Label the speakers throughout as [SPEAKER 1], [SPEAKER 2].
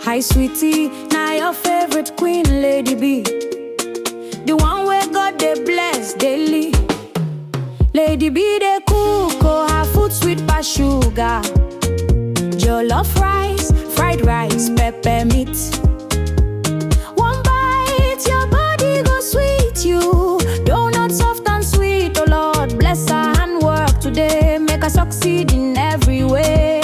[SPEAKER 1] Hi sweetie, now your favorite queen, Lady B. The one where God they bless daily. Lady B they cook, oh her food sweet pass sugar. Jollof rice, fried rice, pepper meat. One bite, your body go sweet you. Donut soft and sweet, oh Lord bless her handwork today. Make her succeed in every way.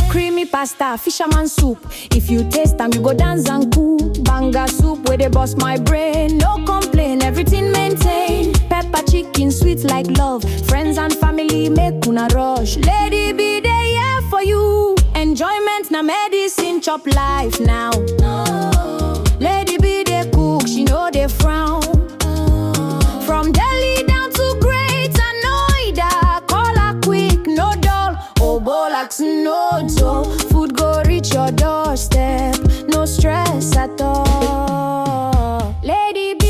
[SPEAKER 1] Creamy pasta, fisherman soup. If you taste them, you go dance and cool. Banga soup where they bust my brain. No complain, everything maintain. Pepper chicken, sweet like love. Friends and family make una rush. Lady B, they here for you. Enjoyment na medicine, chop life now. Lady B, they cook, she know they frown. From Delhi down to Greater Noida, call her quick, no dull. Obolax, no dough. Food go reach your doorstep, no stress at all. Lady B,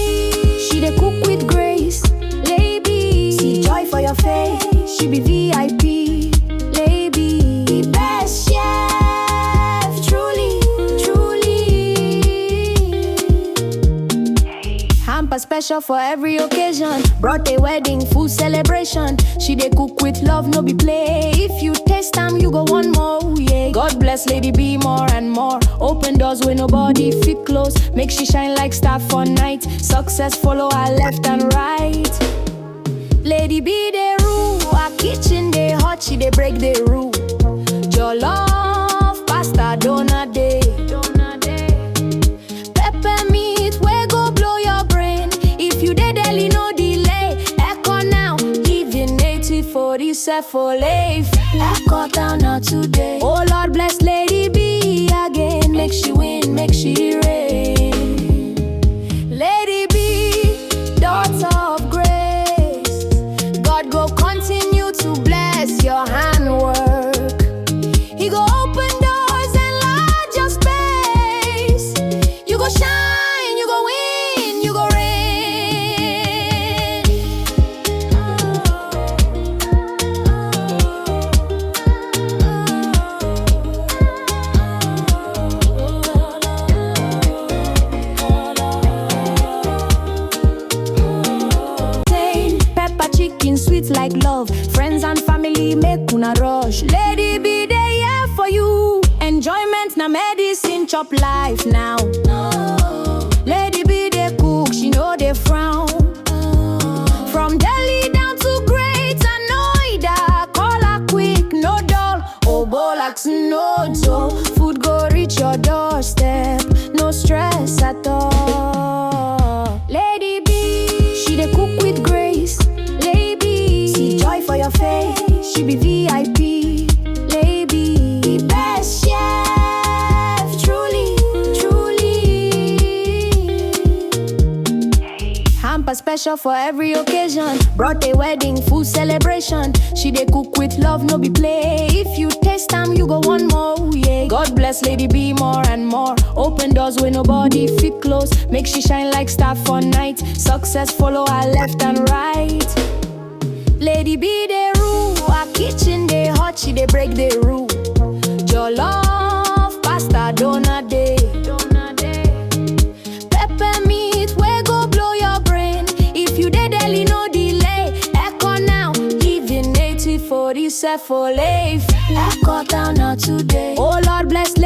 [SPEAKER 1] she dey cook with grace. Lady, see joy for your face. She be VIP. Lady, the best chef, truly, truly. Hamper special for every occasion. Brought a wedding, full celebration. She dey cook with love, no be play. If you taste them, you go one more, yeah. God bless Lady B more and more. Open doors where nobody fit close. Make she shine like star for night. Success follow her left and right. Lady B they rule, her kitchen they hot, she they break the rule. Jollof, pasta, donut day. Pepper meat, we go blow your brain. If you dey Delhi, no delay. Echo now, living native for this for life. Echo town now today. Oh Lord bless Lady B again. Make she win, make she reign. Lady B, daughter of grace. God go continue to bless your handwork. He go open doors and enlarge your space. You go shine, you go win, you go reign. Pepper chicken, sweet like love. Friends and family make una rush. Lady B, they here for you. Enjoyment na medicine, chop life now. Lady B, they cook, she know they frown. From Delhi down to Greater Noida, call her quick, no dull. Obolax, no dough. Food go reach your doorstep, no stress at all. Lady B, she dey cook with grace. Lady, see joy for your face. She be VIP. Lady, the best chef, truly, truly. Hamper special for every occasion. Brought a wedding, full celebration. She dey cook with love, no be play. If you taste them, you go one more, yeah. God bless Lady B more and more. Open doors where nobody fit close. Make she shine like star for night. Success follow her left and right. Lady B they rule, her kitchen they hot, she they break the rule. Jollof, pasta, donut day. Pepper meat, we go blow your brain. If you dey Delhi, no delay. Echo now, living native for this for life. Echo town now today. Oh Lord bless